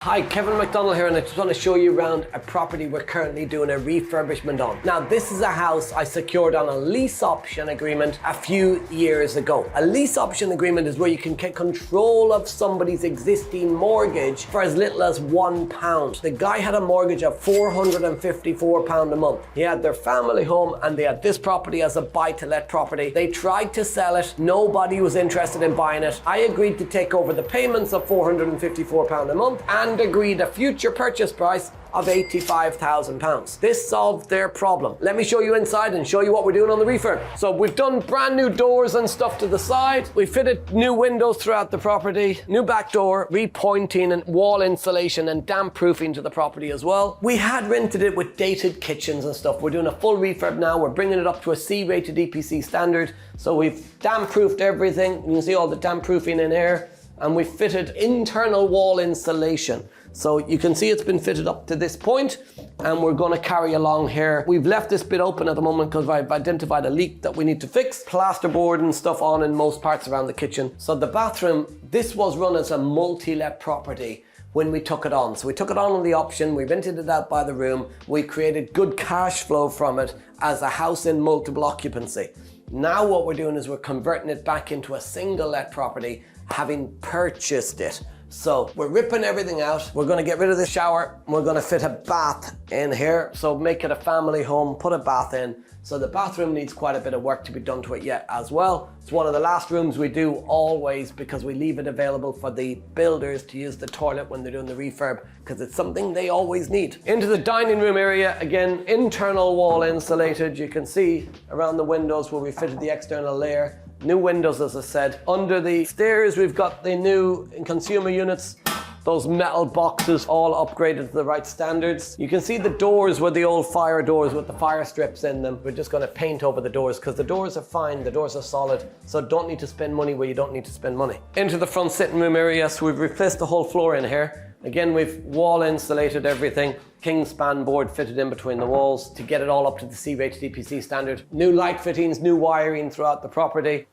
Hi, Kevin McDonnell here, and I just want to show you around a property we're currently doing a refurbishment on. Now, this is a house I secured on a lease option agreement a few years ago. A lease option agreement is where you can get control of somebody's existing mortgage for as little as £1. The guy had a mortgage of £454 a month. He had their family home and they had this property as a buy-to-let property. They tried to sell it. Nobody was interested in buying it. I agreed to take over the payments of £454 a month and agreed a future purchase price of £85,000. This solved their problem. Let me show you inside and show you what we're doing on the refurb. So we've done brand new doors and stuff to the side. We fitted new windows throughout the property, new back door, repointing and wall insulation and damp proofing to the property as well. We had rented it with dated kitchens and stuff. We're doing a full refurb now. We're bringing it up to a C-rated EPC standard. So we've damp proofed everything. You can see all the damp proofing in here. And we fitted internal wall insulation. So you can see it's been fitted up to this point, and we're gonna carry along here. We've left this bit open at the moment because I've identified a leak that we need to fix. Plasterboard and stuff on in most parts around the kitchen. So the bathroom, this was run as a multi-let property when we took it on. So we took it on the option, we rented it out by the room, we created good cash flow from it as a house in multiple occupancy. Now what we're doing is we're converting it back into a single let property, having purchased it. So we're ripping everything out. We're gonna get rid of the shower. We're gonna fit a bath in here. So make it a family home, put a bath in. So the bathroom needs quite a bit of work to be done to it yet as well. It's one of the last rooms we do always because we leave it available for the builders to use the toilet when they're doing the refurb because it's something they always need. Into the dining room area, again, internal wall insulated. You can see around the windows where we fitted the external layer. New windows, as I said. Under the stairs, we've got the new consumer units. Those metal boxes all upgraded to the right standards. You can see the doors were the old fire doors with the fire strips in them. We're just gonna paint over the doors because the doors are fine, the doors are solid, so don't need to spend money where you don't need to spend money. Into the front sitting room area, so we've replaced the whole floor in here. Again, we've wall insulated everything. King span board fitted in between the walls to get it all up to the C-rated EPC standard. New light fittings, new wiring throughout the property.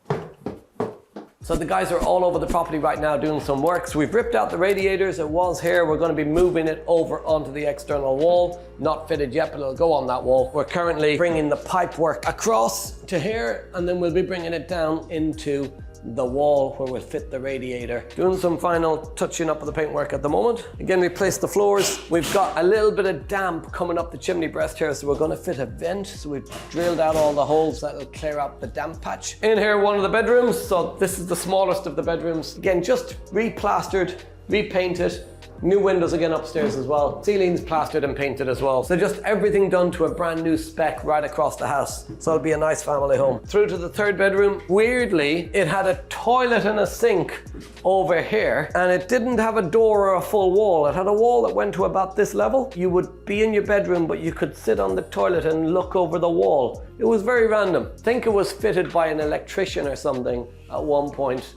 So the guys are all over the property right now doing some work. So we've ripped out the radiators. It was here. We're going to be moving it over onto the external wall. Not fitted yet, but it'll go on that wall. We're currently bringing the pipe work across to here, and then we'll be bringing it down into the wall where we'll fit the radiator. Doing some final touching up of the paintwork at the moment. Again, we placed the floors. We've got a little bit of damp coming up the chimney breast here, so we're going to fit a vent. So we've drilled out all the holes that'll clear out the damp patch. In here, one of the bedrooms. So this is the smallest of the bedrooms. Again, just replastered, repainted. New windows again upstairs as well. Ceilings plastered and painted as well. So just everything done to a brand new spec right across the house. So it'll be a nice family home. Through to the third bedroom. Weirdly, it had a toilet and a sink over here, and it didn't have a door or a full wall. It had a wall that went to about this level. You would be in your bedroom, but you could sit on the toilet and look over the wall. It was very random. I think it was fitted by an electrician or something at one point.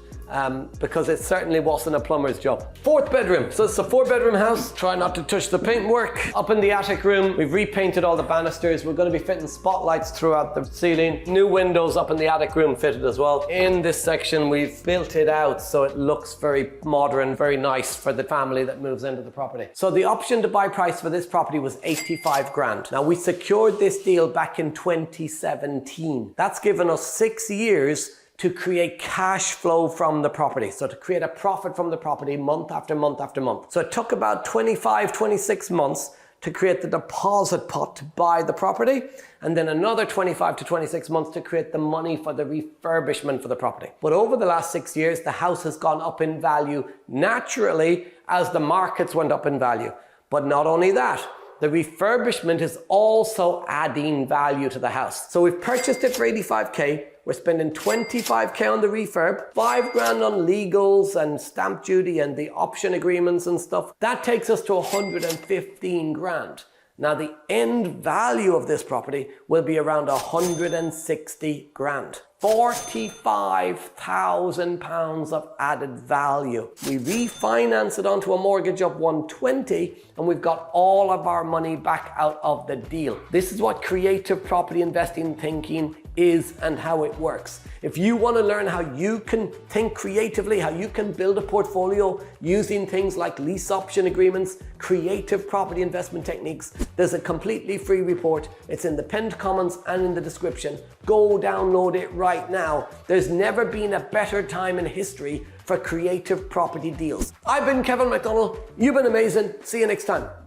Because it certainly wasn't a plumber's job. Fourth bedroom. So it's a 4-bedroom house. Try not to touch the paintwork. Up in the attic room, we've repainted all the banisters. We're going to be fitting spotlights throughout the ceiling. New windows up in the attic room fitted as well. In this section, we've built it out so it looks very modern, very nice for the family that moves into the property. So the option to buy price for this property was 85 grand. Now we secured this deal back in 2017. That's given us 6 years to create cash flow from the property. So to create a profit from the property month after month after month. So it took about 25, 26 months to create the deposit pot to buy the property, and then another 25 to 26 months to create the money for the refurbishment for the property. But over the last 6 years, the house has gone up in value naturally as the markets went up in value. But not only that, the refurbishment is also adding value to the house. So we've purchased it for 85K. We're spending 25K on the refurb, 5 grand on legals and stamp duty and the option agreements and stuff. That takes us to 115 grand. Now the end value of this property will be around 160 grand. £45,000 of added value. We refinance it onto a mortgage of 120 and we've got all of our money back out of the deal. This is what creative property investing thinking is and how it works. If you want to learn how you can think creatively, how you can build a portfolio using things like lease option agreements, creative property investment techniques, there's a completely free report. It's in the pinned comments and in the description. Go download it right now. There's never been a better time in history for creative property deals. I've been Kevin McDonnell. You've been amazing. See you next time.